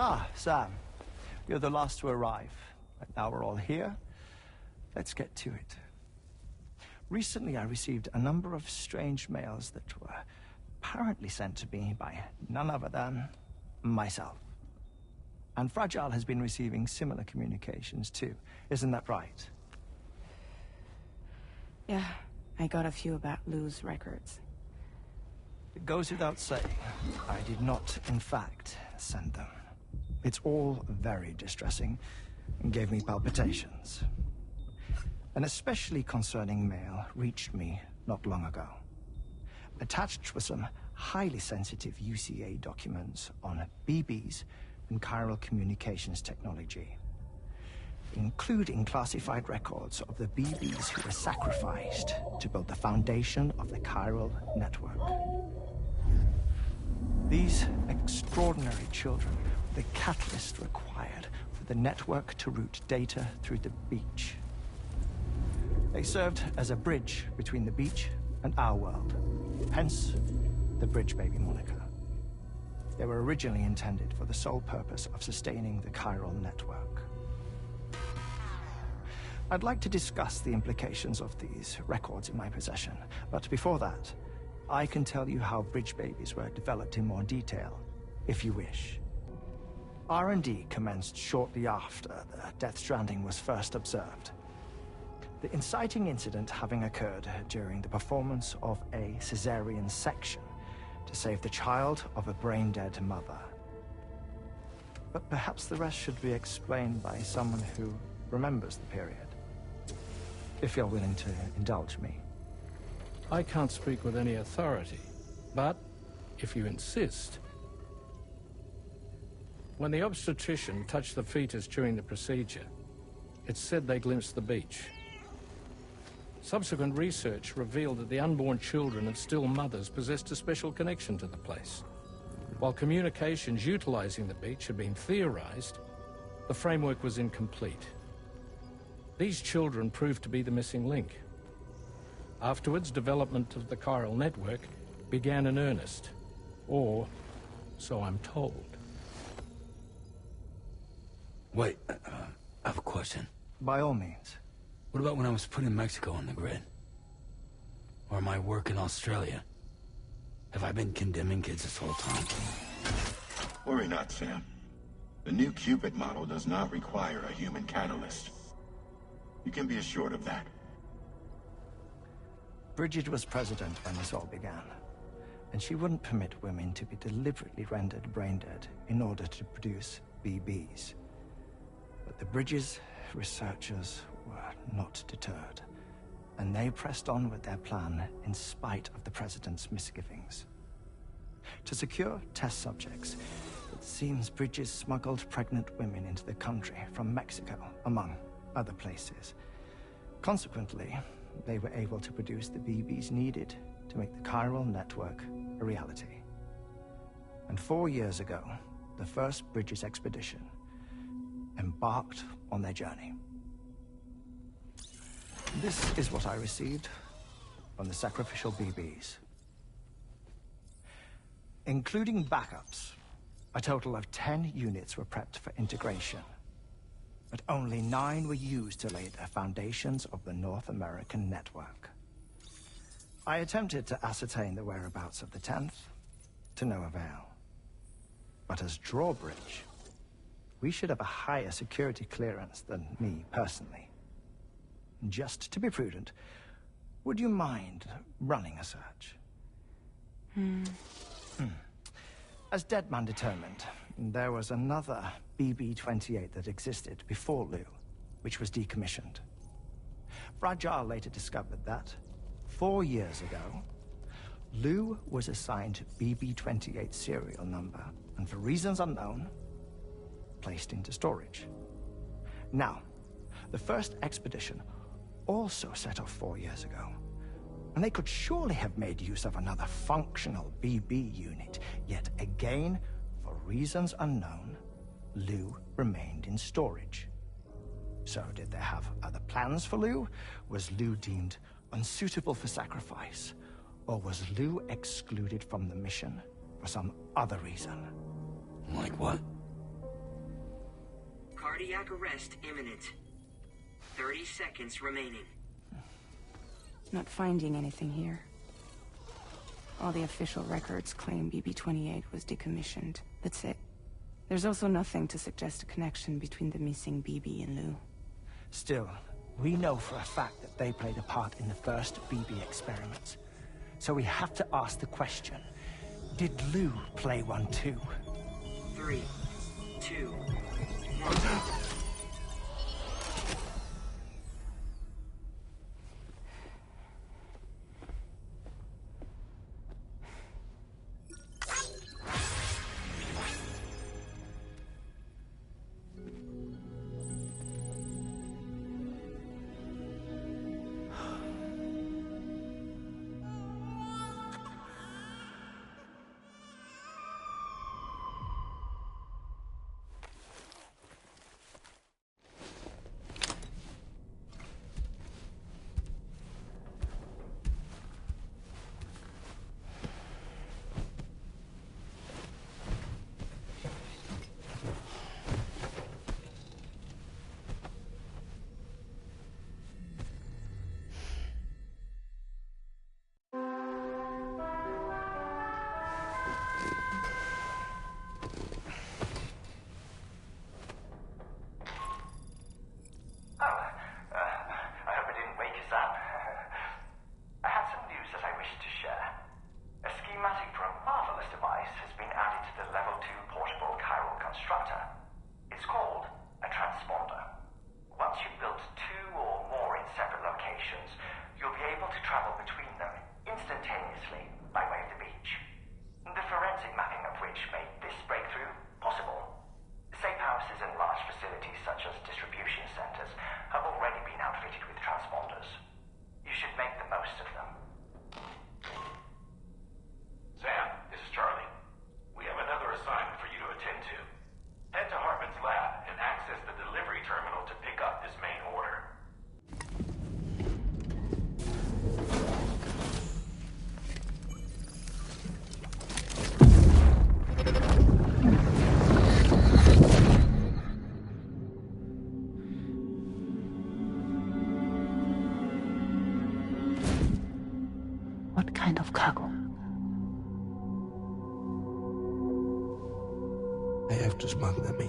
Ah, Sam. You're the last to arrive. But now we're all here. Let's get to it. Recently, I received a number of strange mails that were apparently sent to me by none other than myself. And Fragile has been receiving similar communications too. Isn't that right? Yeah, I got a few about Lou's records. It goes without saying, I did not, in fact, send them. It's all very distressing and gave me palpitations. An especially concerning mail reached me not long ago. Attached were some highly sensitive UCA documents on BBs and chiral communications technology, including classified records of the BBs who were sacrificed to build the foundation of the chiral network. These extraordinary children were the catalyst required for the network to route data through the beach. They served as a bridge between the beach and our world, hence the Bridge Baby moniker. They were originally intended for the sole purpose of sustaining the chiral network. I'd like to discuss the implications of these records in my possession, but before that, I can tell you how Bridge Babies were developed in more detail, if you wish. R&D commenced shortly after the Death Stranding was first observed. The inciting incident having occurred during the performance of a cesarean section to save the child of a brain-dead mother. But perhaps the rest should be explained by someone who remembers the period. If you're willing to indulge me. I can't speak with any authority, but if you insist. When the obstetrician touched the fetus during the procedure, it's said they glimpsed the beach. Subsequent research revealed that the unborn children and still mothers possessed a special connection to the place. While communications utilizing the beach had been theorized, the framework was incomplete. These children proved to be the missing link. Afterwards, development of the chiral network began in earnest, or so I'm told. Wait, I have a question. By all means. What about when I was putting Mexico on the grid? Or my work in Australia? Have I been condemning kids this whole time? Worry not, Sam. The new Cupid model does not require a human catalyst. You can be assured of that. Bridget was president when this all began, and she wouldn't permit women to be deliberately rendered brain-dead in order to produce BBs. But the Bridges researchers were not deterred, and they pressed on with their plan in spite of the president's misgivings. To secure test subjects, it seems Bridges smuggled pregnant women into the country from Mexico, among other places. Consequently, they were able to produce the BBs needed to make the chiral network a reality. And 4 years ago, the first Bridges expedition embarked on their journey. This is what I received from the sacrificial BBs. Including backups, a total of 10 units were prepped for integration, but only 9 were used to lay the foundations of the North American network. I attempted to ascertain the whereabouts of the 10th, to no avail. But as drawbridge, we should have a higher security clearance than me personally. Just to be prudent, would you mind running a search? As Deadman determined, there was another BB-28 that existed before Lou, which was decommissioned. Fragile later discovered that, 4 years ago, Lou was assigned BB-28 serial number, and for reasons unknown, placed into storage. Now, the first expedition also set off 4 years ago, and they could surely have made use of another functional BB unit, yet again, for reasons unknown, Lou remained in storage. So did they have other plans for Lou? Was Lou deemed unsuitable for sacrifice? Or was Lou excluded from the mission for some other reason? Like what? Cardiac arrest imminent. 30 seconds remaining. Not finding anything here. All the official records claim BB-28 was decommissioned. That's it. There's also nothing to suggest a connection between the missing BB and Lou. Still, we know for a fact that they played a part in the first BB experiments. So we have to ask the question, did Lou play one too? 3, 2, 1. What kind of cargo? I have to smuggle them in.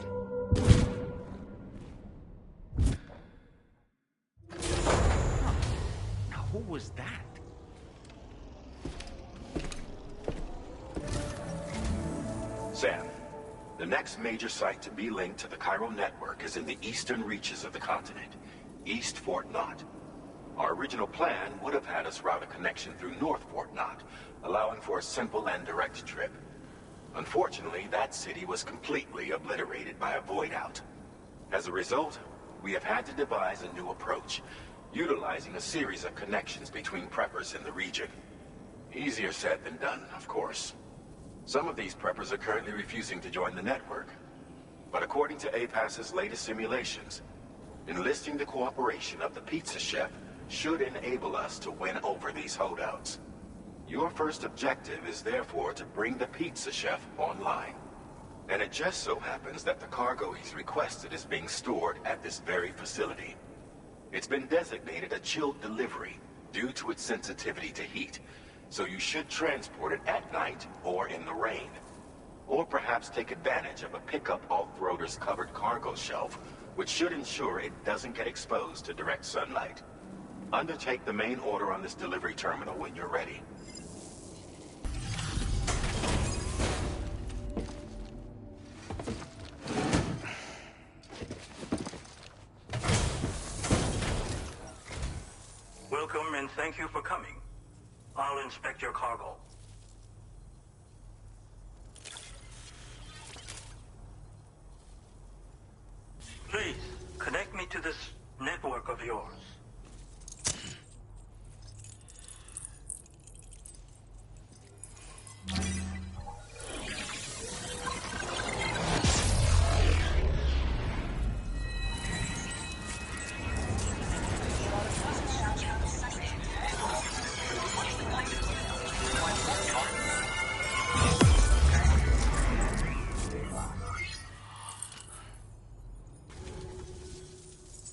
Now, who was that? Sam, the next major site to be linked to the chiral network is in the eastern reaches of the continent, East Fort Knot. Our original plan would have had us route a connection through North Fort Knot, allowing for a simple and direct trip. Unfortunately, that city was completely obliterated by a void out. As a result, we have had to devise a new approach, utilizing a series of connections between preppers in the region. Easier said than done, of course. Some of these preppers are currently refusing to join the network. But according to APAS's latest simulations, enlisting the cooperation of the pizza chef should enable us to win over these holdouts. Your first objective is therefore to bring the pizza chef online. And it just so happens that the cargo he's requested is being stored at this very facility. It's been designated a chilled delivery due to its sensitivity to heat, so you should transport it at night or in the rain. Or perhaps take advantage of a pickup off-roader's covered cargo shelf, which should ensure it doesn't get exposed to direct sunlight. Undertake the main order on this delivery terminal when you're ready. Welcome and thank you for coming. I'll inspect your cargo. Please, connect me to this network of yours.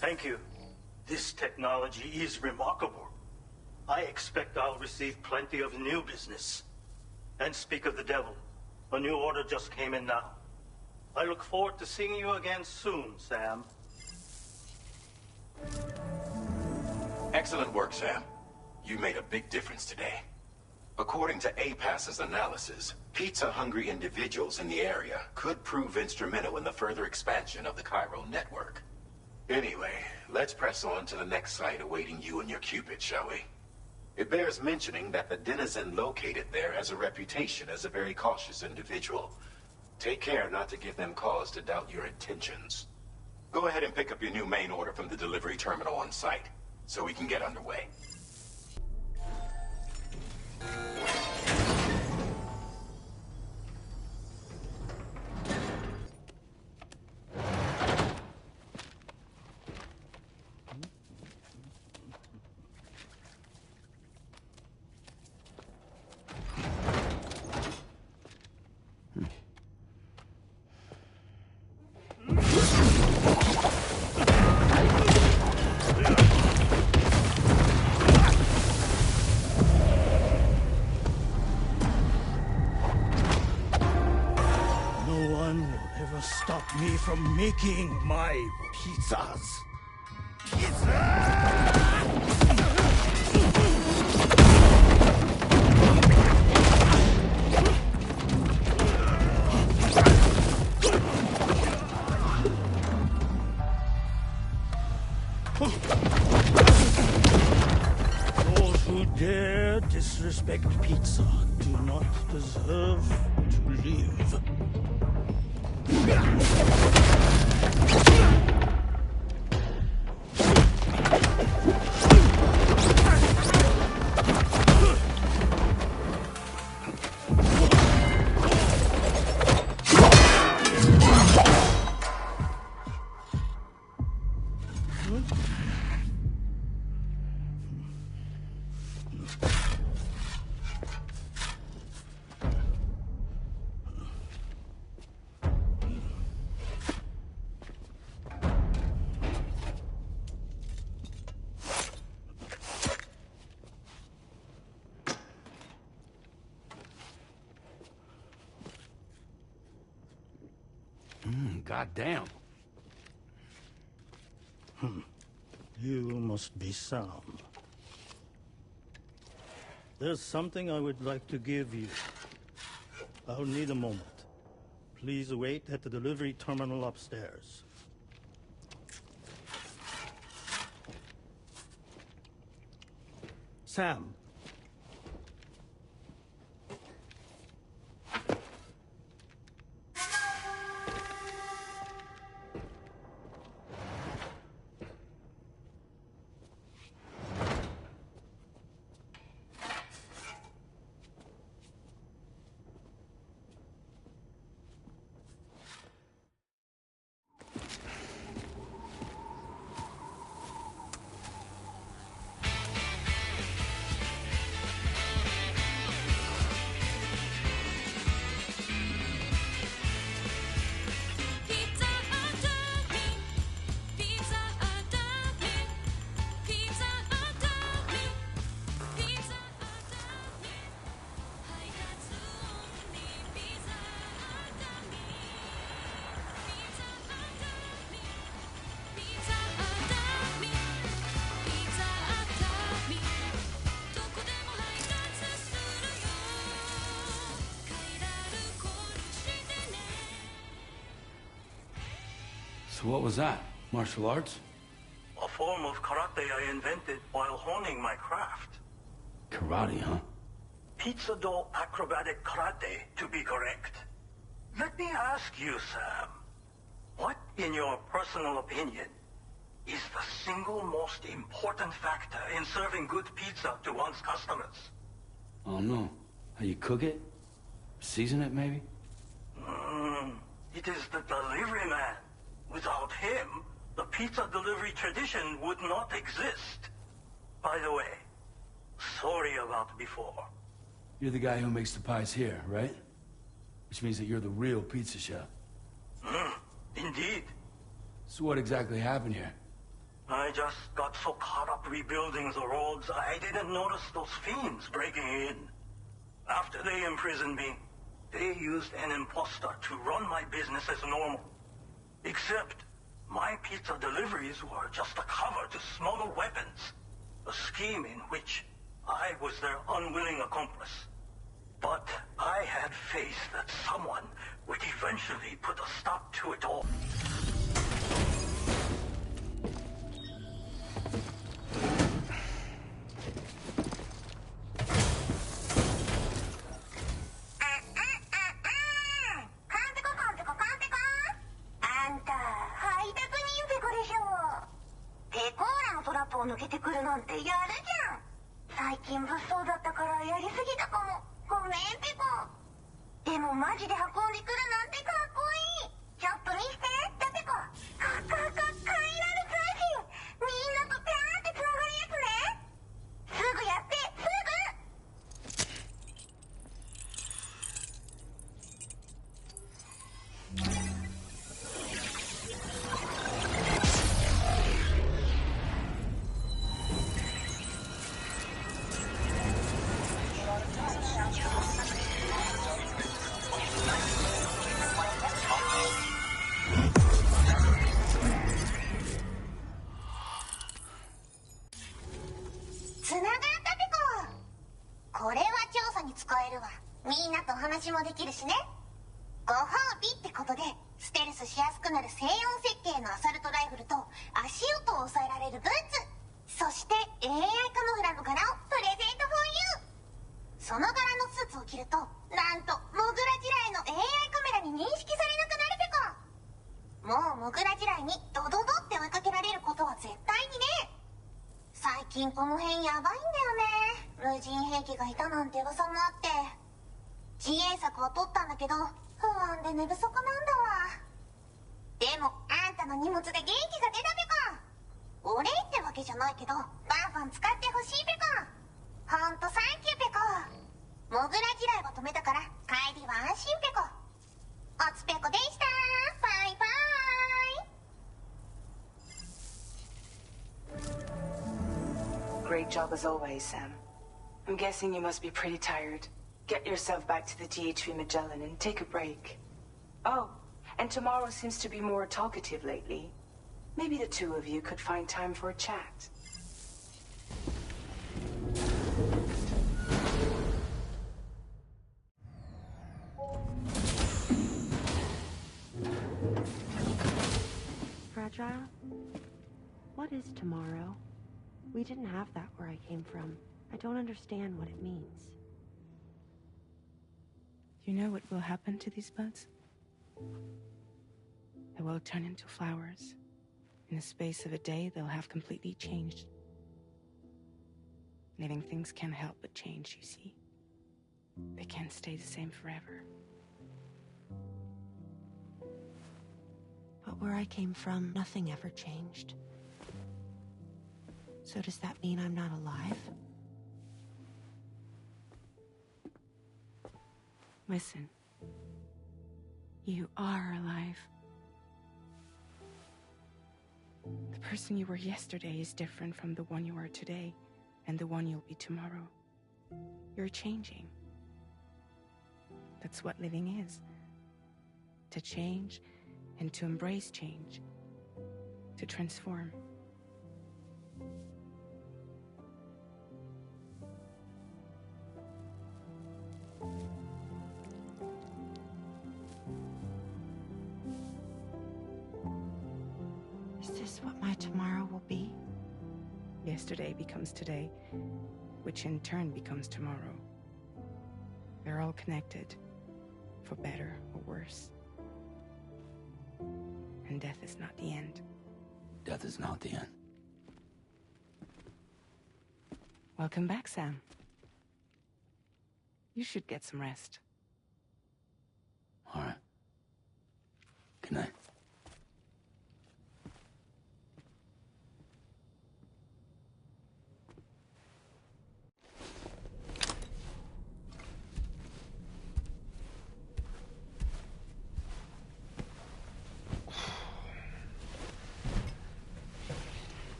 Thank you. This technology is remarkable. I expect I'll receive plenty of new business. And speak of the devil, a new order just came in now. I look forward to seeing you again soon, Sam. Excellent work, Sam. You made a big difference today. According to APAS's analysis, pizza-hungry individuals in the area could prove instrumental in the further expansion of the Cairo network. Anyway, let's press on to the next site awaiting you and your Cupid, shall we? It bears mentioning that the denizen located there has a reputation as a very cautious individual. Take care not to give them cause to doubt your intentions. Go ahead and pick up your new main order from the delivery terminal on site, so we can get underway. Stop me from making my pizzas. Those who dare disrespect pizza do not deserve to live. Goddamn. You must be Sam. There's something I would like to give you. I'll need a moment. Please wait at the delivery terminal upstairs. Sam. So what was that? Martial arts? A form of karate I invented while honing my craft. Karate, huh? Pizza dough acrobatic karate, to be correct. Let me ask you, Sam. What, in your personal opinion, is the single most important factor in serving good pizza to one's customers? I don't know. How you cook it? Season it, maybe? It is the delivery man. Without him, the pizza delivery tradition would not exist. By the way, sorry about before. You're the guy who makes the pies here, right? Which means that you're the real pizza chef. Indeed. So what exactly happened here? I just got so caught up rebuilding the roads, I didn't notice those fiends breaking in. After they imprisoned me, they used an imposter to run my business as normal. Except, my pizza deliveries were just a cover to smuggle weapons. A scheme in which I was their unwilling accomplice. But I had faith that someone would eventually put a stop to it all. Great job as always, Sam. I'm guessing you must be pretty tired. Get yourself back to the GHV Magellan and take a break. Oh, and tomorrow seems to be more talkative lately. Maybe the two of you could find time for a chat. Fragile? What is tomorrow? We didn't have that where I came from. I don't understand what it means. You know what will happen to these buds? They will turn into flowers. In the space of a day, they'll have completely changed. Living things can't help but change, you see. They can't stay the same forever. But where I came from, nothing ever changed. So does that mean I'm not alive? Listen. You are alive. The person you were yesterday is different from the one you are today, and the one you'll be tomorrow. You're changing. That's what living is. To change, and to embrace change. To transform. Is this what my tomorrow will be? Yesterday becomes today, which in turn becomes tomorrow. They're all connected, for better or worse. And death is not the end. Death is not the end. Welcome back, Sam. You should get some rest. All right. Good night.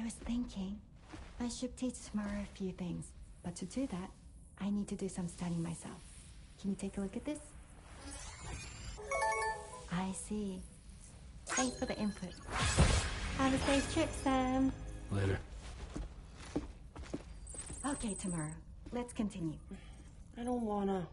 I was thinking I should teach Tamara a few things, but to do that, I need to do some studying myself. Can you take a look at this? I see. Thanks for the input. Have a safe trip, Sam. Later. Okay, Tamara. Let's continue. I don't wanna.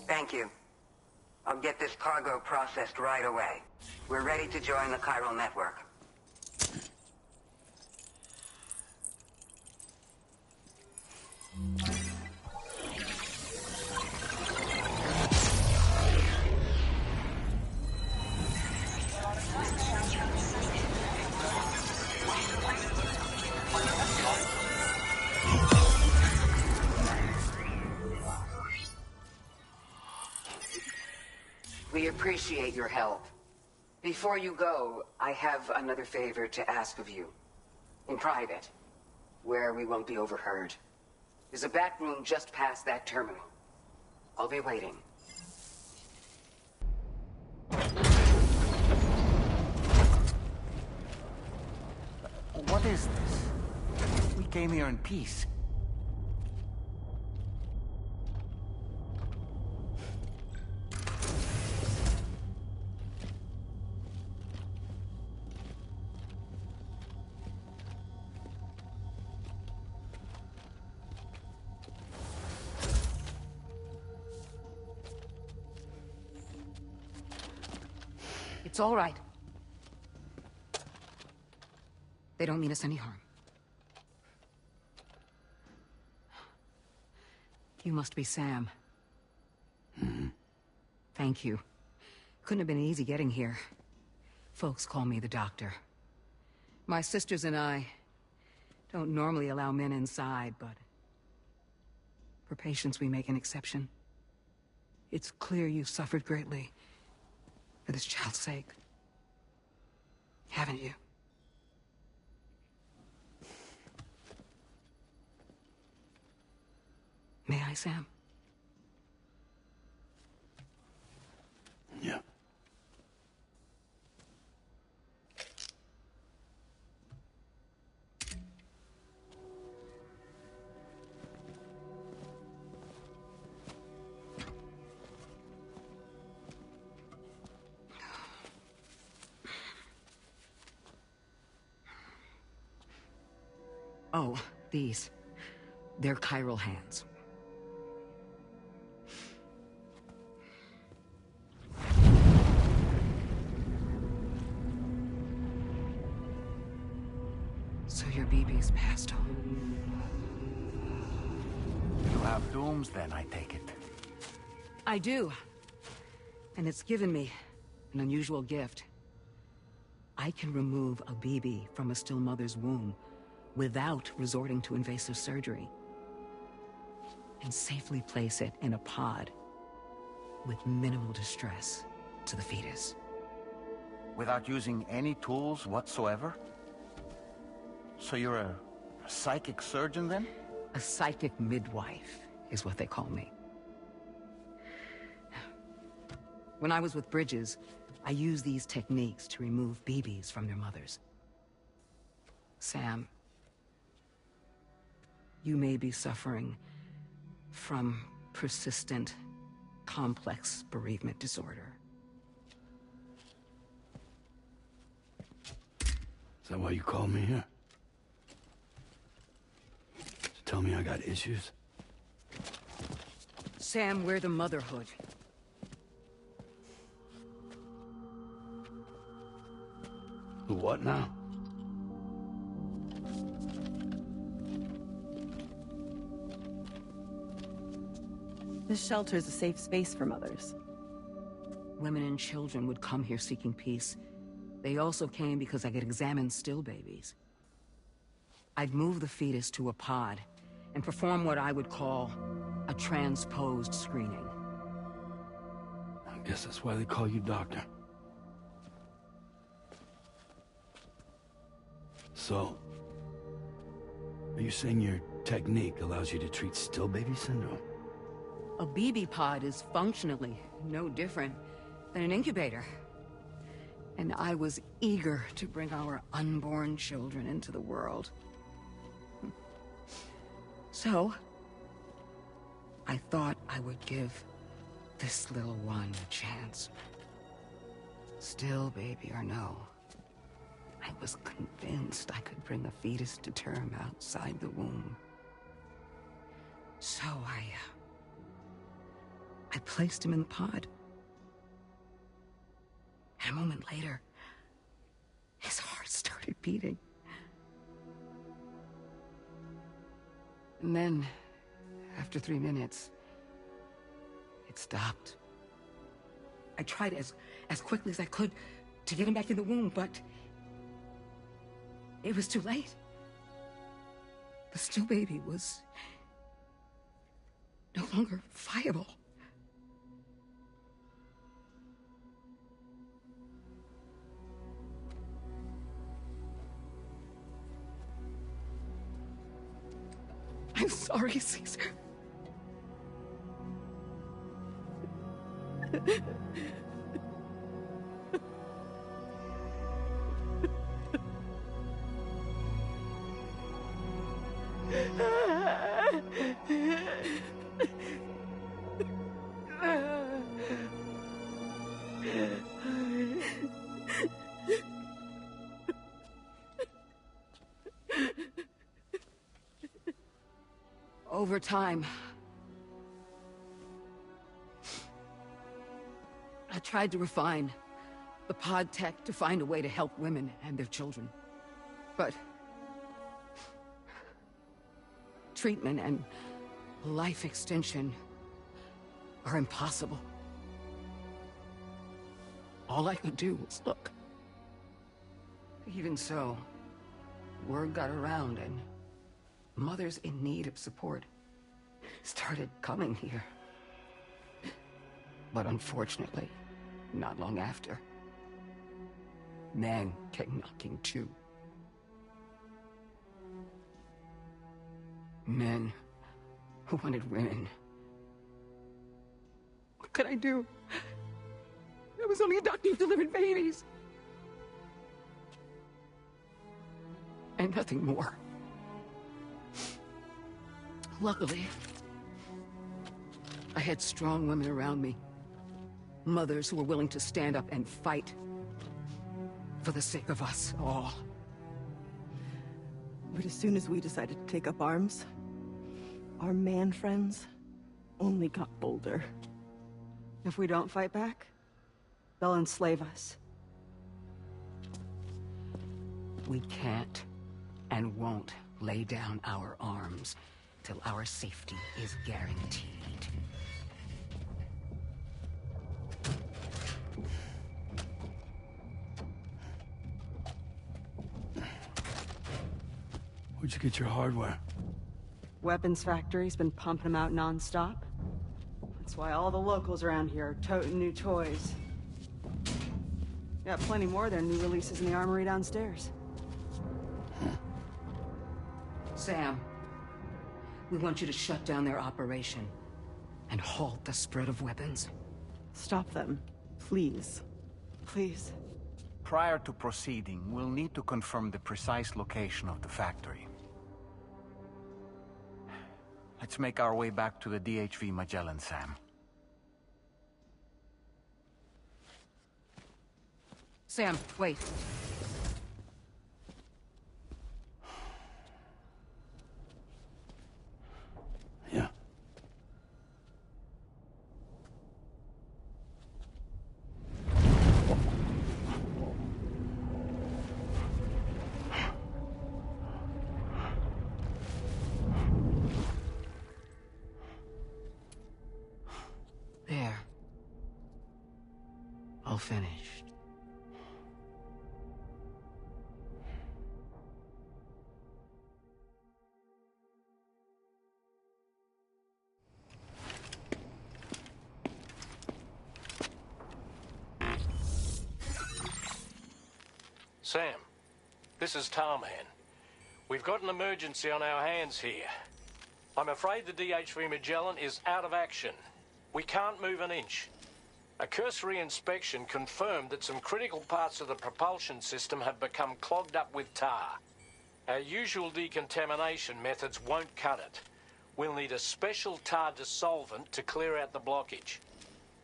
Thank you. I'll get this cargo processed right away. We're ready to join the chiral network. We appreciate your help. Before you go, I have another favor to ask of you. In private, where we won't be overheard. There's a back room just past that terminal. I'll be waiting. What is this? We came here in peace. It's all right. They don't mean us any harm. You must be Sam. Thank you. Couldn't have been easy getting here. Folks call me the doctor. My sisters and I don't normally allow men inside, but for patients we make an exception. It's clear you suffered greatly for this child's sake. Haven't you? May I, Sam? Yeah. Oh, these. They're chiral hands. So your BB's passed on. You have dooms then, I take it. I do. And it's given me an unusual gift. I can remove a BB from a still mother's womb without resorting to invasive surgery, and safely place it in a pod with minimal distress to the fetus. Without using any tools whatsoever? So you're a psychic surgeon then? A psychic midwife is what they call me. When I was with Bridges, I used these techniques to remove BBs from their mothers. Sam, you may be suffering from persistent, complex bereavement disorder. Is that why you called me here? To tell me I got issues? Sam, we're the motherhood. The what now? This shelter is a safe space for mothers. Women and children would come here seeking peace. They also came because I could examine still babies. I'd move the fetus to a pod and perform what I would call a transposed screening. I guess that's why they call you doctor. So, are you saying your technique allows you to treat still baby syndrome? A BB pod is functionally no different than an incubator. And I was eager to bring our unborn children into the world. So, I thought I would give this little one a chance. Still baby or no, I was convinced I could bring a fetus to term outside the womb. So I placed him in the pod. And a moment later, his heart started beating. And then, after 3 minutes, it stopped. I tried as quickly as I could to get him back in the womb, but it was too late. The still baby was no longer viable. I'm sorry, Caesar. Over time, I tried to refine the pod tech to find a way to help women and their children. But treatment and life extension are impossible. All I could do was look. Even so, word got around and mothers in need of support started coming here. But unfortunately, not long after, men came knocking too. Men who wanted women. What could I do? I was only a doctor who delivered babies. And nothing more. Luckily, I had strong women around me. Mothers who were willing to stand up and fight for the sake of us all. But as soon as we decided to take up arms, our man friends only got bolder. If we don't fight back, they'll enslave us. We can't and won't lay down our arms till our safety is guaranteed. Where'd you get your hardware? Weapons factory's been pumping them out non-stop. That's why all the locals around here are toting new toys. Got plenty more of their new releases in the armory downstairs. Sam, we want you to shut down their operation and halt the spread of weapons. Stop them, please. Please. Prior to proceeding, we'll need to confirm the precise location of the factory. Let's make our way back to the DHV Magellan, Sam. Sam, wait. Yeah. There. All finished. Sam, this is Tarman. We've got an emergency on our hands here. I'm afraid the DHV Magellan is out of action. We can't move an inch. A cursory inspection confirmed that some critical parts of the propulsion system have become clogged up with tar. Our usual decontamination methods won't cut it. We'll need a special tar dissolvent to clear out the blockage.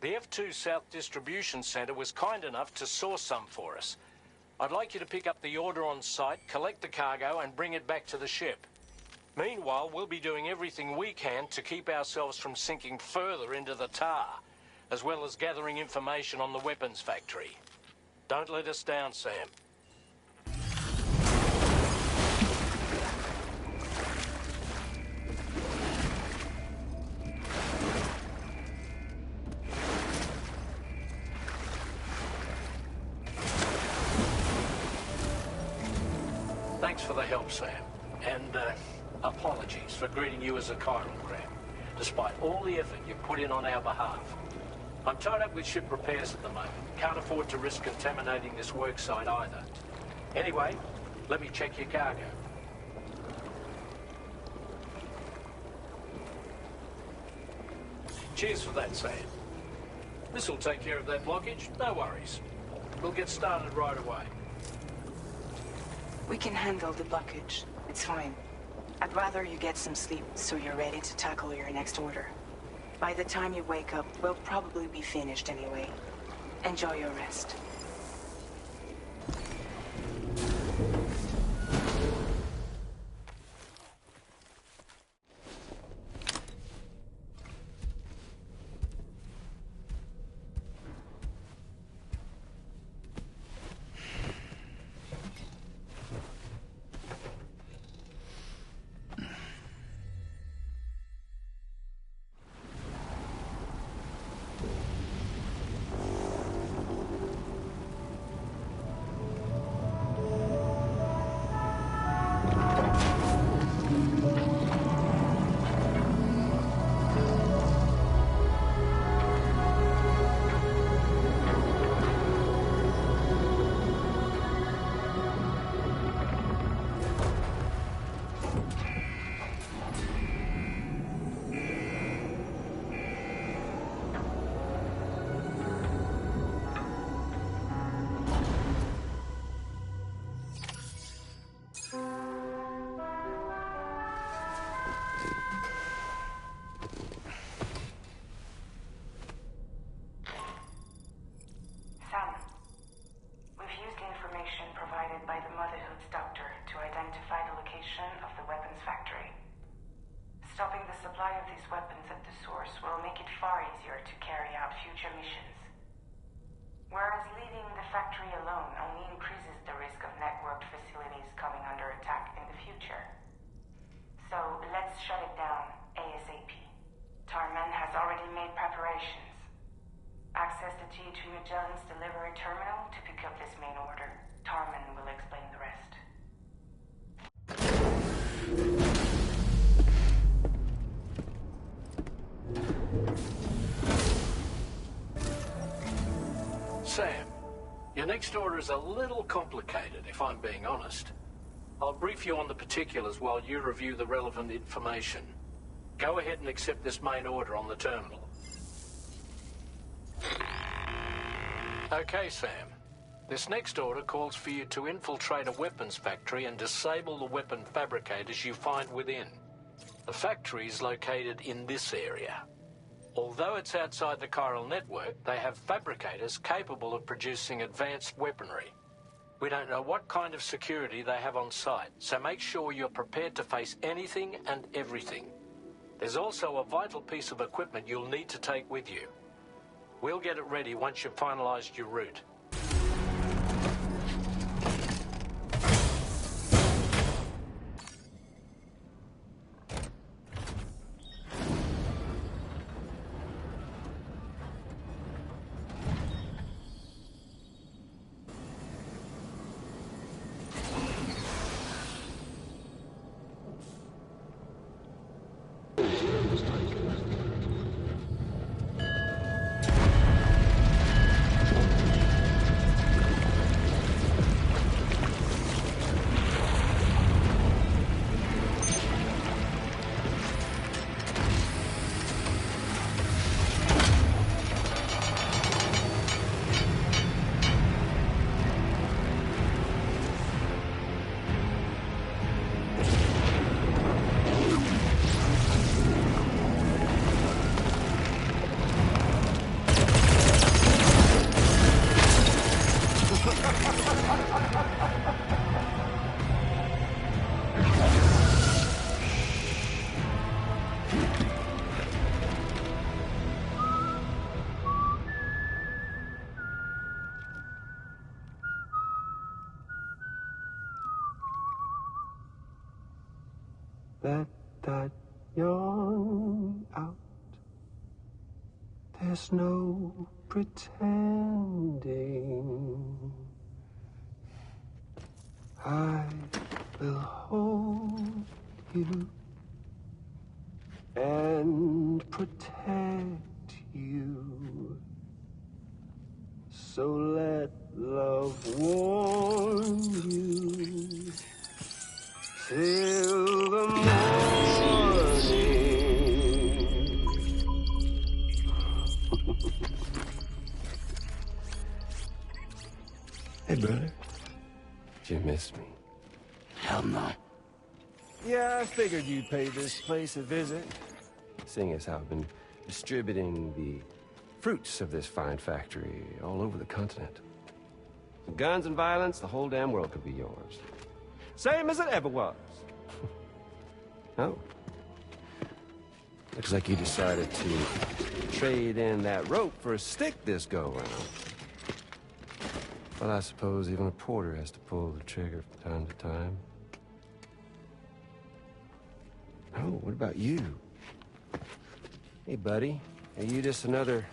The F2 South Distribution Centre was kind enough to source some for us. I'd like you to pick up the order on site, collect the cargo, and bring it back to the ship. Meanwhile, we'll be doing everything we can to keep ourselves from sinking further into the tar, as well as gathering information on the weapons factory. Don't let us down, Sam. Thanks for the help, Sam. And, apologies for greeting you as a chiral crab, despite all the effort you've put in on our behalf. I'm tied up with ship repairs at the moment. Can't afford to risk contaminating this worksite either. Anyway, let me check your cargo. Cheers for that, Sam. This'll take care of that blockage, no worries. We'll get started right away. We can handle the blockage. It's fine. I'd rather you get some sleep so you're ready to tackle your next order. By the time you wake up, we'll probably be finished anyway. Enjoy your rest. Stopping the supply of these weapons at the source will make it far easier to carry out future missions. Whereas leaving the factory alone only increases the risk of networked facilities coming under attack in the future. So let's shut it down ASAP. Tarman has already made preparations. Access the THV Magellan's delivery terminal to pick up this main order. Tarman will explain the rest. Sam, your next order is a little complicated, if I'm being honest. I'll brief you on the particulars while you review the relevant information. Go ahead and accept this main order on the terminal. Okay, Sam. This next order calls for you to infiltrate a weapons factory and disable the weapon fabricators you find within. The factory is located in this area. Although it's outside the chiral network, they have fabricators capable of producing advanced weaponry. We don't know what kind of security they have on site, so make sure you're prepared to face anything and everything. There's also a vital piece of equipment you'll need to take with you. We'll get it ready once you've finalized your route. Let that yawn out. There's no pretending. I will hold you and protect you. So let love warm you till the morning. Hey, brother. Did you miss me? Hell no. Yeah, I figured you'd pay this place a visit, seeing as how I've been distributing the fruits of this fine factory all over the continent. With guns and violence, the whole damn world could be yours. Same as it ever was. Oh. Looks like you decided to trade in that rope for a stick this go-round. But I suppose even a porter has to pull the trigger from time to time. Oh, what about you? Hey, buddy. Are you just another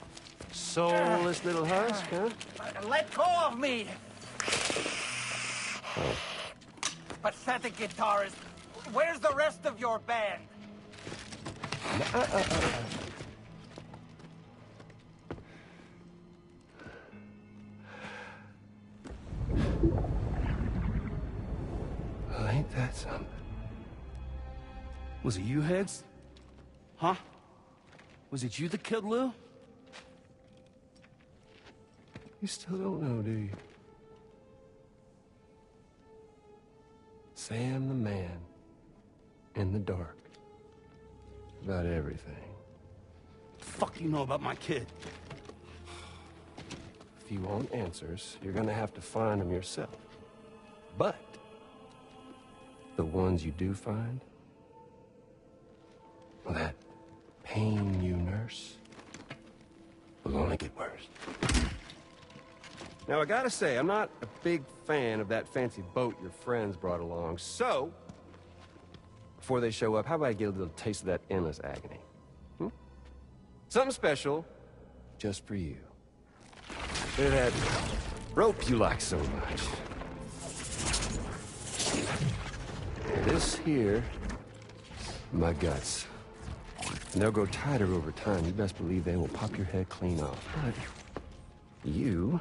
soulless little husk, huh? Let go of me! Oh. Pathetic guitarist. Where's the rest of your band? Well, ain't that something? Was it you, Higgs? Huh? Was it you that killed Lou? You still don't know, do you? Sam the man. In the dark. About everything. What the fuck do you know about my kid? If you want answers, you're gonna have to find them yourself. But the ones you do find, well, that pain you nurse will only get worse. Now, I gotta say, I'm not a big fan of that fancy boat your friends brought along, so before they show up, how about I get a little taste of that endless agony? Hmm? Something special just for you. Bit of that rope you like so much. This here, my guts. And they'll grow tighter over time. You best believe they will pop your head clean off. But you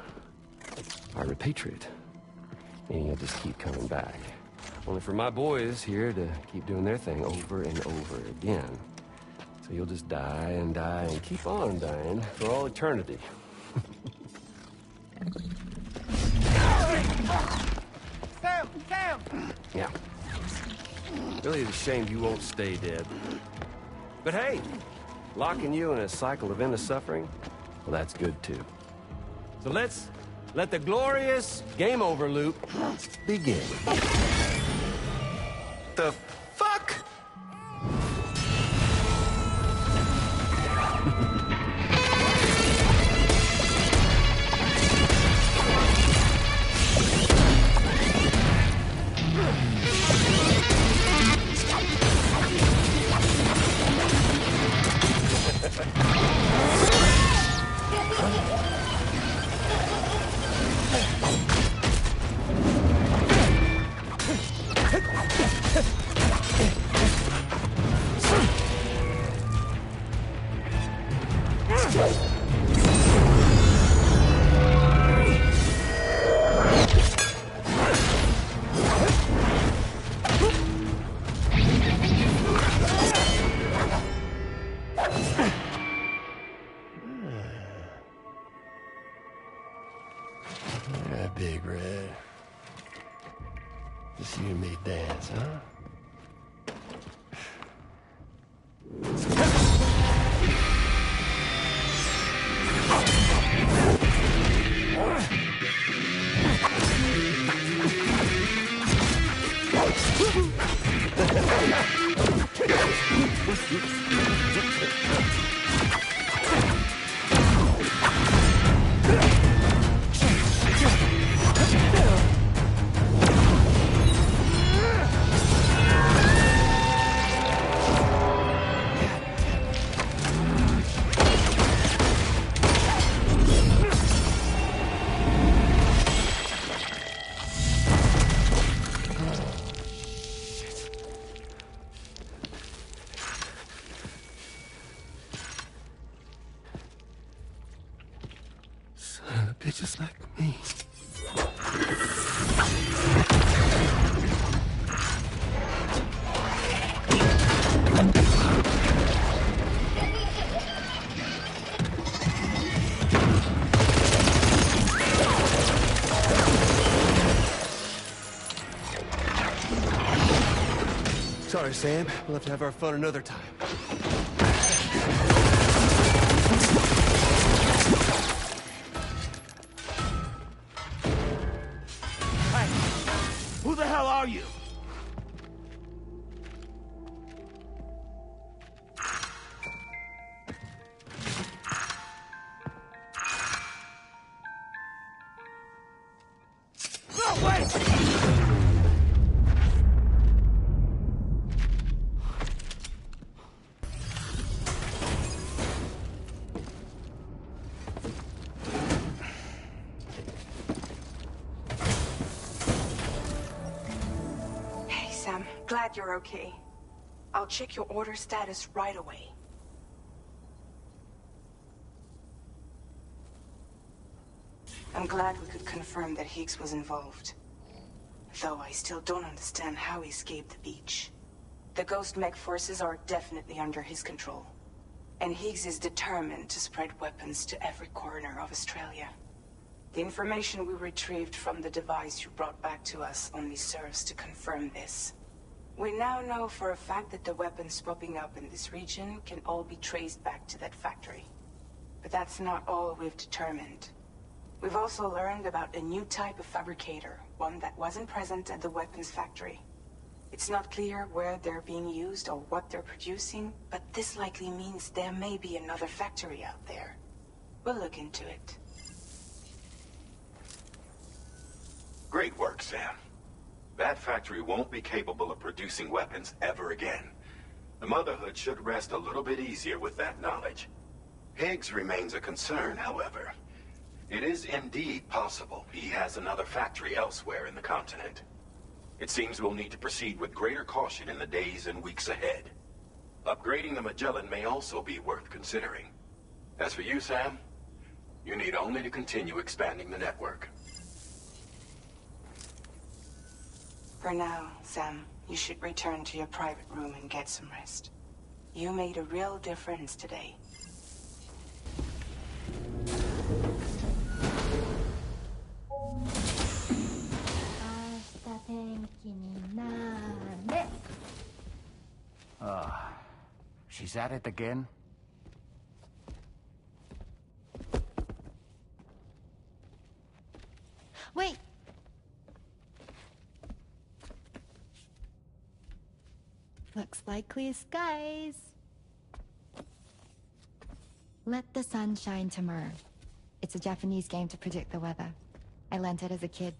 are a patriot. And you'll just keep coming back. Only for my boys here to keep doing their thing over and over again. So you'll just die and keep on dying for all eternity. Sam! Sam! Yeah. Really is a shame you won't stay dead. But hey, locking you in a cycle of endless suffering, well, that's good too. So let's let the glorious game over loop begin. The fuck? Yeah, Big Red. Just you and me dance, huh? Bitches like me. Sorry, Sam. We'll have to have our fun another time. Who the hell are you? No, wait! Glad you're okay. I'll check your order status right away. I'm glad we could confirm that Higgs was involved. Though I still don't understand how he escaped the beach. The Ghost Mech forces are definitely under his control. And Higgs is determined to spread weapons to every corner of Australia. The information we retrieved from the device you brought back to us only serves to confirm this. We now know for a fact that the weapons popping up in this region can all be traced back to that factory. But that's not all we've determined. We've also learned about a new type of fabricator, one that wasn't present at the weapons factory. It's not clear where they're being used or what they're producing, but this likely means there may be another factory out there. We'll look into it. Great work, Sam. That factory won't be capable of producing weapons ever again. The Motherhood should rest a little bit easier with that knowledge. Higgs remains a concern, however. It is indeed possible he has another factory elsewhere in the continent. It seems we'll need to proceed with greater caution in the days and weeks ahead. Upgrading the Magellan may also be worth considering. As for you, Sam, you need only to continue expanding the network. For now, Sam, you should return to your private room and get some rest. You made a real difference today. She's at it again? Wait! Looks like clear skies. Let the sun shine tomorrow. It's a Japanese game to predict the weather. I learned it as a kid.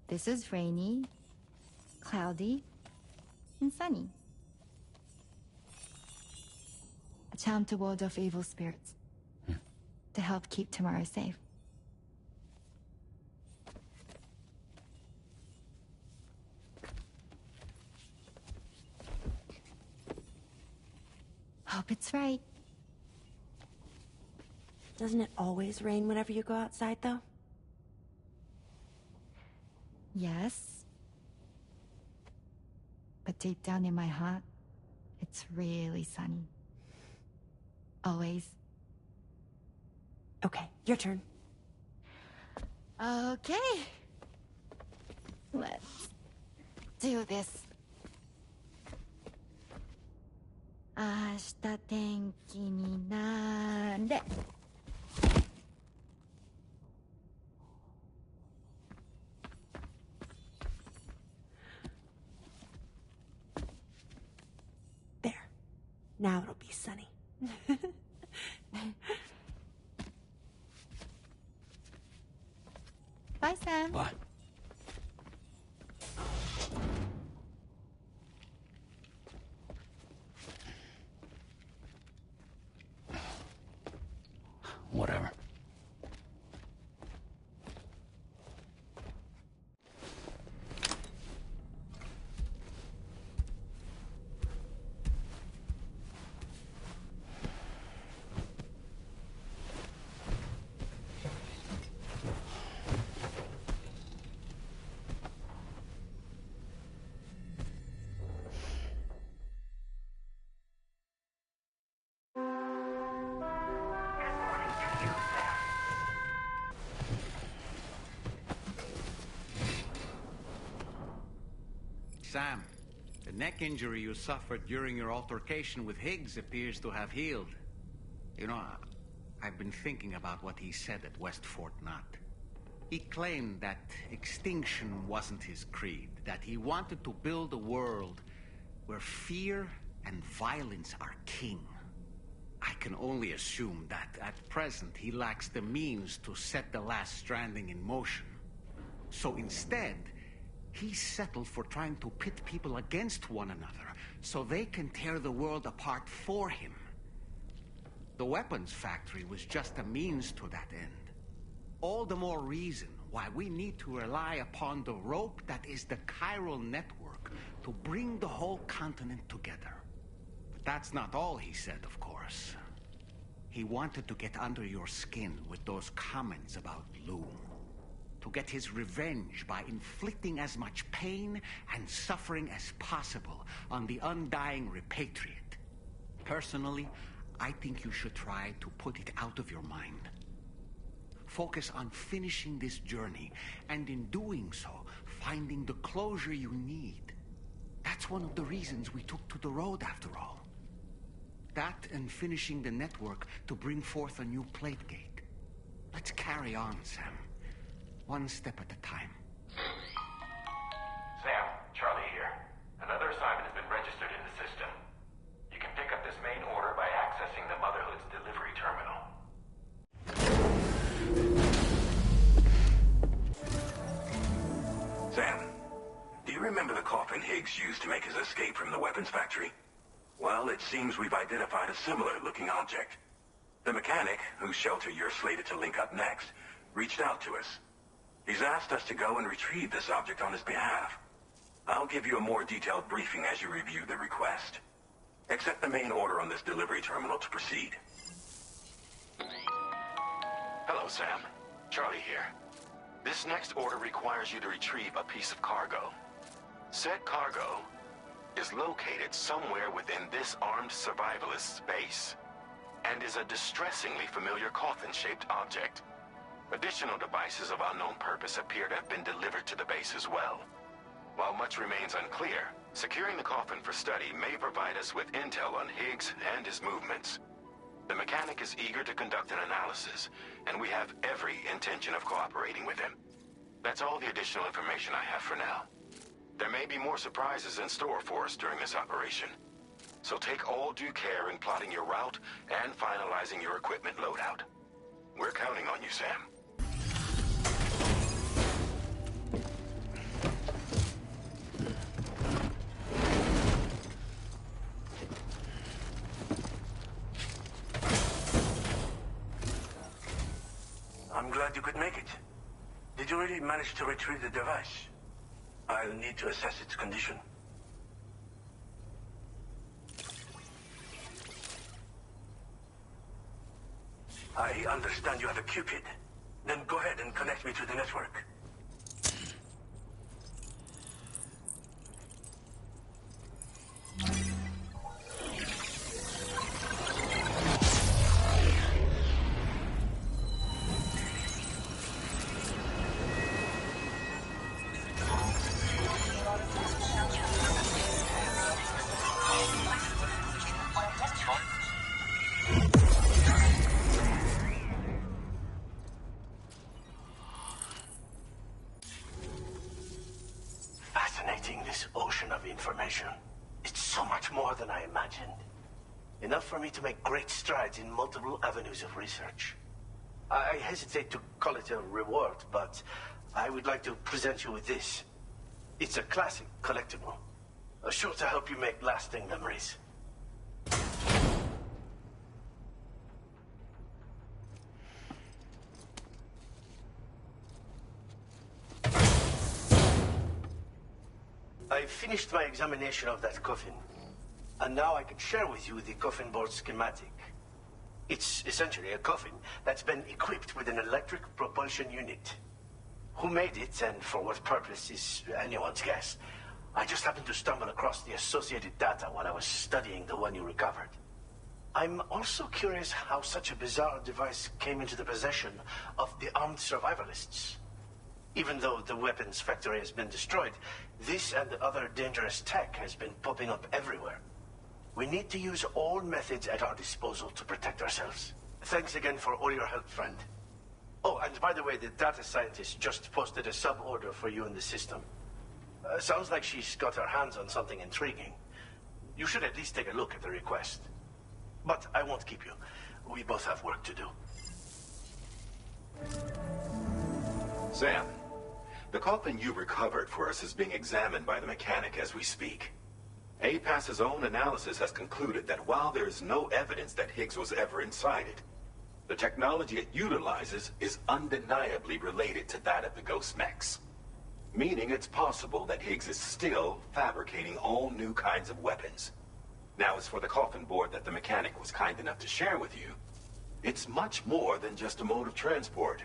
This is rainy, cloudy, and sunny. A charm to ward off evil spirits. To help keep tomorrow safe. Hope it's right. Doesn't it always rain whenever you go outside, though? Yes. But deep down in my heart, it's really sunny. Always. Okay, your turn. Okay. Let's do this. 明日天気になれ。There. Now it'll be sunny. Bye, Sam. Bye. Whatever. Sam, the neck injury you suffered during your altercation with Higgs appears to have healed. You know, I've been thinking about what he said at West Fort Knot. He claimed that extinction wasn't his creed, that he wanted to build a world where fear and violence are king. I can only assume that at present he lacks the means to set the last Stranding in motion. So instead, he settled for trying to pit people against one another so they can tear the world apart for him. The weapons factory was just a means to that end. All the more reason why we need to rely upon the rope that is the chiral network to bring the whole continent together. But that's not all he said, of course. He wanted to get under your skin with those comments about Lou. To get his revenge by inflicting as much pain and suffering as possible on the undying repatriate. Personally, I think you should try to put it out of your mind. Focus on finishing this journey, and in doing so, finding the closure you need. That's one of the reasons we took to the road, after all. That and finishing the network to bring forth a new plate gate. Let's carry on, Sam. One step at a time. Sam, Charlie here. Another assignment has been registered in the system. You can pick up this main order by accessing the Motherhood's delivery terminal. Sam, do you remember the coffin Higgs used to make his escape from the weapons factory? Well, it seems we've identified a similar-looking object. The mechanic, whose shelter you're slated to link up next, reached out to us. He's asked us to go and retrieve this object on his behalf. I'll give you a more detailed briefing as you review the request. Accept the main order on this delivery terminal to proceed. Hello, Sam. Charlie here. This next order requires you to retrieve a piece of cargo. Said cargo is located somewhere within this armed survivalist's base, and is a distressingly familiar coffin-shaped object. Additional devices of unknown purpose appear to have been delivered to the base as well. While much remains unclear, securing the coffin for study may provide us with intel on Higgs and his movements. The mechanic is eager to conduct an analysis, and we have every intention of cooperating with him. That's all the additional information I have for now. There may be more surprises in store for us during this operation, so take all due care in plotting your route and finalizing your equipment loadout. We're counting on you, Sam. I'm glad you could make it. Did you really manage to retrieve the device? I'll need to assess its condition. I understand you have a Cupid. Then go ahead and connect me to the network. Fascinating, this ocean of information. It's so much more than I imagined. Enough for me to make great strides in multiple avenues of research. I hesitate to call it a reward, but I would like to present you with this. It's a classic collectible, sure to help you make lasting memories. I finished my examination of that coffin, and now I can share with you the coffin board schematic. It's essentially a coffin that's been equipped with an electric propulsion unit. Who made it and for what purpose is anyone's guess. I just happened to stumble across the associated data while I was studying the one you recovered. I'm also curious how such a bizarre device came into the possession of the armed survivalists. Even though the weapons factory has been destroyed, this and other dangerous tech has been popping up everywhere. We need to use all methods at our disposal to protect ourselves. Thanks again for all your help, friend. Oh, and by the way, the data scientist just posted a sub-order for you in the system. Sounds like she's got her hands on something intriguing. You should at least take a look at the request. But I won't keep you. We both have work to do. Sam, the coffin you recovered for us is being examined by the mechanic as we speak. APAS's own analysis has concluded that while there is no evidence that Higgs was ever inside it, the technology it utilizes is undeniably related to that of the Ghost mechs. Meaning it's possible that Higgs is still fabricating all new kinds of weapons. Now, as for the coffin board that the mechanic was kind enough to share with you, it's much more than just a mode of transport.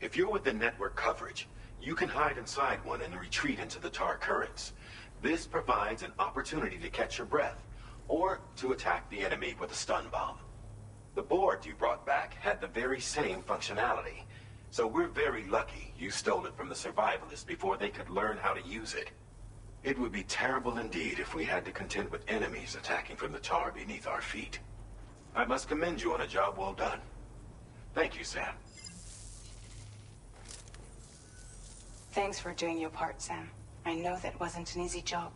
If you're within network coverage, you can hide inside one and retreat into the tar currents. This provides an opportunity to catch your breath, or to attack the enemy with a stun bomb. The board you brought back had the very same functionality, so we're very lucky you stole it from the survivalists before they could learn how to use it. It would be terrible indeed if we had to contend with enemies attacking from the tar beneath our feet. I must commend you on a job well done. Thank you, Sam. Thanks for doing your part, Sam. I know that wasn't an easy job.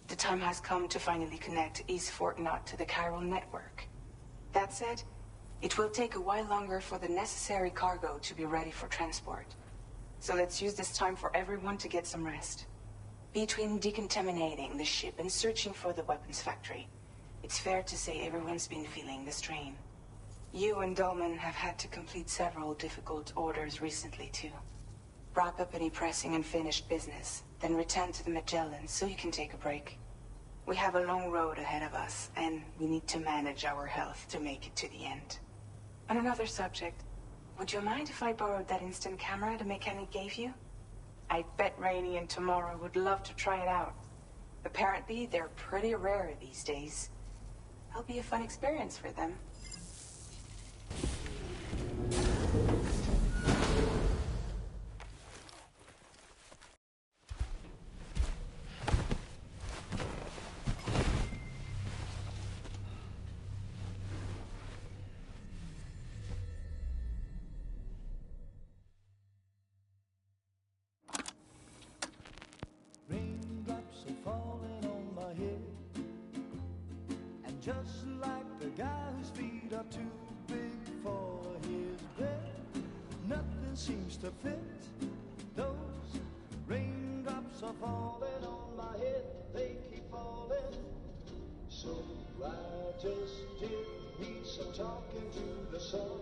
The time has come to finally connect East Fort Knot to the chiral network. That said, it will take a while longer for the necessary cargo to be ready for transport. So let's use this time for everyone to get some rest. Between decontaminating the ship and searching for the weapons factory, it's fair to say everyone's been feeling the strain. You and Dolman have had to complete several difficult orders recently, too. Wrap up any pressing and finished business, then return to the Magellan so you can take a break. We have a long road ahead of us, and we need to manage our health to make it to the end. On another subject, would you mind if I borrowed that instant camera the mechanic gave you? I bet Rainey and Tomorrow would love to try it out. Apparently, they're pretty rare these days. It'll be a fun experience for them. Raindrops are falling on my head, and just like the guy whose feet are too big for his bed, nothing seems to fit. Those raindrops are falling on my head, they keep falling. So I just did me some talking to the sun,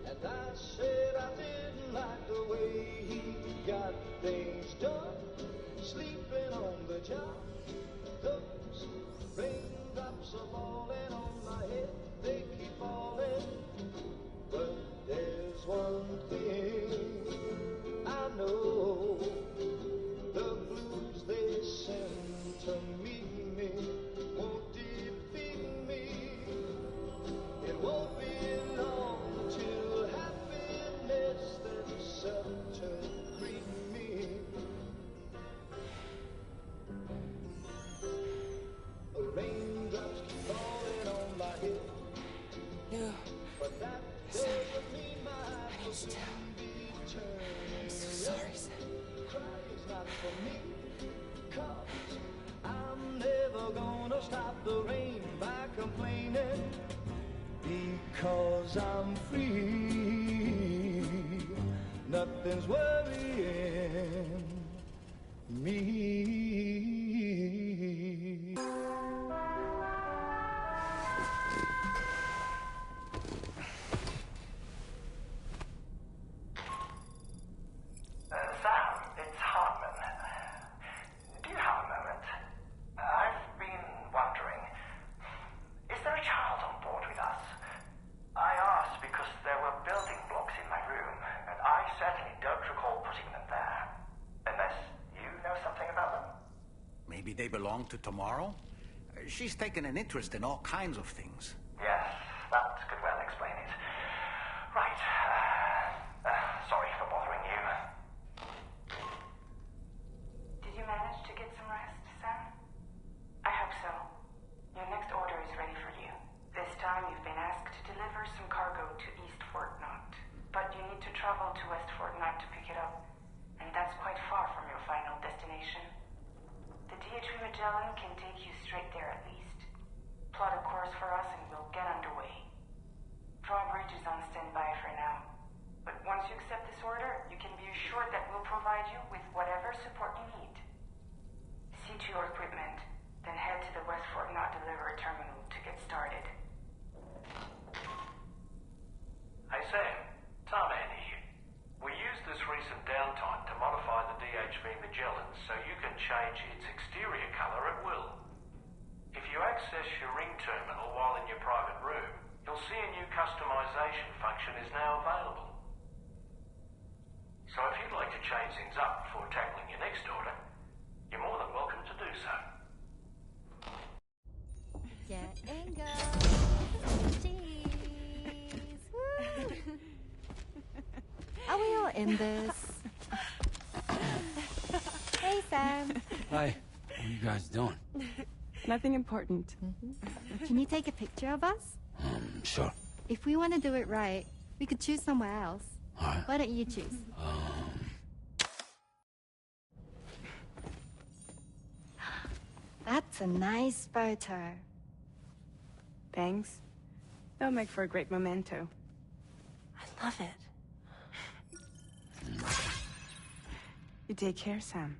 and I said I didn't like the way he got things done, sleeping on the job. Those raindrops are falling on my head, they keep falling. But there's one thing I know, the blues they send to meet me won't defeat me. It won't be long till happiness themselves to greet me. Raindrops keep falling Something's worrying me. Sam, it's Hartman. Do you have a moment? I've been wondering, is there a child on board with us? I asked because there were building blocks in my room, and I certainly don't recall putting them there. Unless you know something about them? Maybe they belong to Tomorrow? She's taken an interest in all kinds of things. Yes, that could well explain it. Right. Sorry for bothering you. Did you manage to get some rest, Sam? I hope so. Your next order is ready for you. This time you've been asked to deliver some cargo to East Fort Knott. But you need to travel to West Fort Knott to pick it up. And that's quite far from your final destination. The DHV Magellan can take you straight there at least. Plot a course for us and we'll get underway. Drawbridge is on standby for now. But once you accept this order, you can be assured that we'll provide you with whatever support you need. See to your equipment, then head to the West Fort Knott delivery terminal to get started. Hey Sam, Tarman here. We used this recent downtime to modify the DHV Magellan so you can change its exterior color at will. If you access your ring terminal while in your private room, you'll see a new customization function is now available. So if you'd like to change things up before tackling your next order, you're more than welcome to do so. Get and go. Cheese. Woo. Are we all in this? Hey, Sam. Hi. What are you guys doing? Nothing important. Can you take a picture of us? Sure. If we want to do it right, we could choose somewhere else. All right. Why don't you choose? That's a nice photo. Thanks. They'll make for a great memento. I love it. You take care, Sam.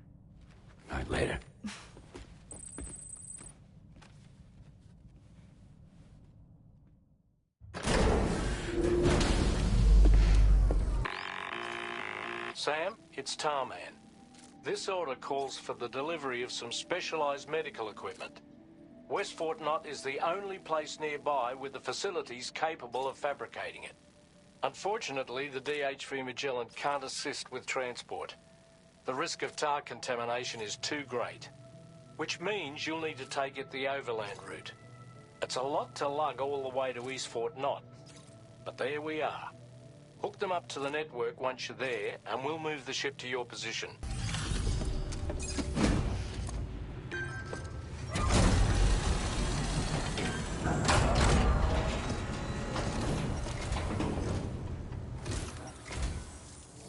All right, later. Sam, it's Tarman. This order calls for the delivery of some specialized medical equipment. West Fort Knott is the only place nearby with the facilities capable of fabricating it. Unfortunately, the DHV Magellan can't assist with transport. The risk of tar contamination is too great, which means you'll need to take it the overland route. It's a lot to lug all the way to East Fort Knott, but there we are. Hook them up to the network once you're there, and we'll move the ship to your position.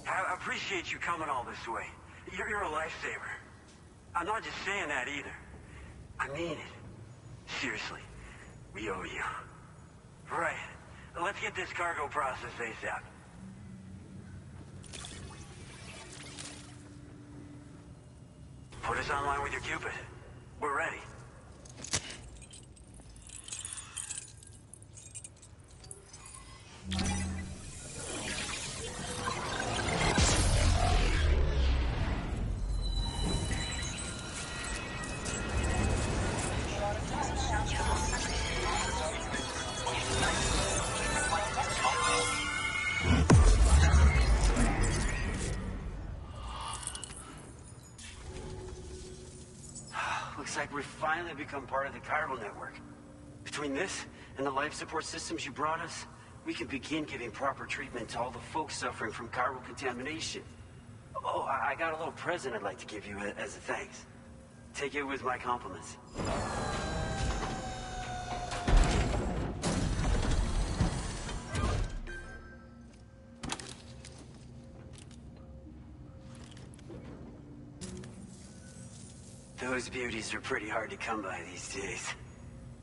I appreciate you coming all this way. You're a lifesaver. I'm not just saying that either. I mean it. Seriously, we owe you. Right. Let's get this cargo processed ASAP. Put us online with your Cupid. We're ready. Looks like we've finally become part of the chiral network. Between this and the life support systems you brought us, we can begin giving proper treatment to all the folks suffering from chiral contamination. Oh, I got a little present I'd like to give you as a thanks. Take it with my compliments. Those beauties are pretty hard to come by these days.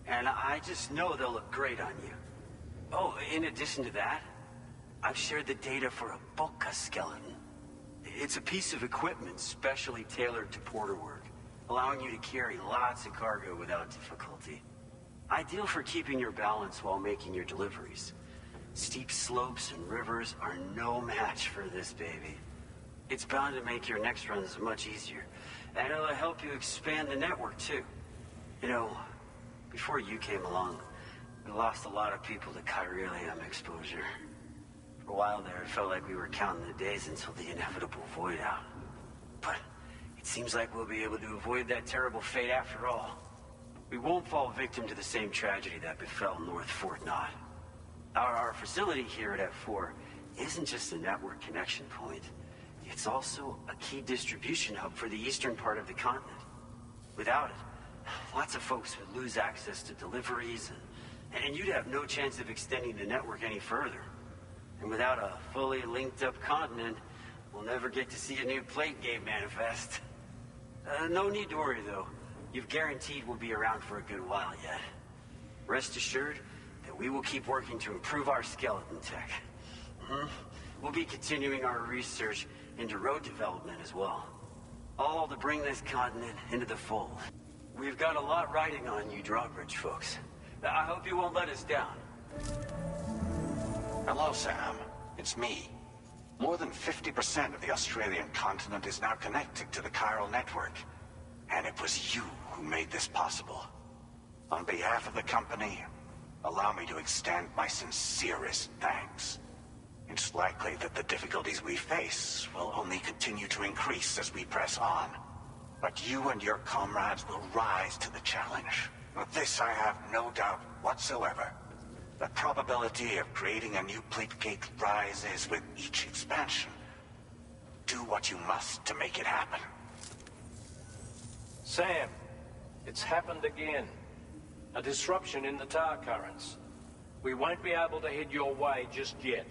And I just know they'll look great on you. Oh, in addition to that, I've shared the data for a Boca skeleton. It's a piece of equipment specially tailored to porter work, allowing you to carry lots of cargo without difficulty. Ideal for keeping your balance while making your deliveries. Steep slopes and rivers are no match for this baby. It's bound to make your next runs much easier, and it'll help you expand the network too. You know, before you came along, we lost a lot of people to chiralium exposure. For a while there, it felt like we were counting the days until the inevitable void out. But it seems like we'll be able to avoid that terrible fate after all. We won't fall victim to the same tragedy that befell North Fort Knott. Our facility here at F4 isn't just a network connection point. It's also a key distribution hub for the eastern part of the continent. Without it, lots of folks would lose access to deliveries, and you'd have no chance of extending the network any further. And without a fully linked up continent, we'll never get to see a new plate game manifest. No need to worry, though. You've guaranteed we'll be around for a good while yet. Rest assured that we will keep working to improve our skeleton tech. We'll be continuing our research into road development as well. All to bring this continent into the fold. We've got a lot riding on you drawbridge folks. I hope you won't let us down. Hello, Sam. It's me. More than 50% of the Australian continent is now connected to the chiral network. And it was you who made this possible. On behalf of the company, allow me to extend my sincerest thanks. It's likely that the difficulties we face will only continue to increase as we press on. But you and your comrades will rise to the challenge. Of this I have no doubt whatsoever. The probability of creating a new plate gate rises with each expansion. Do what you must to make it happen. Sam, it's happened again. A disruption in the tar currents. We won't be able to head your way just yet.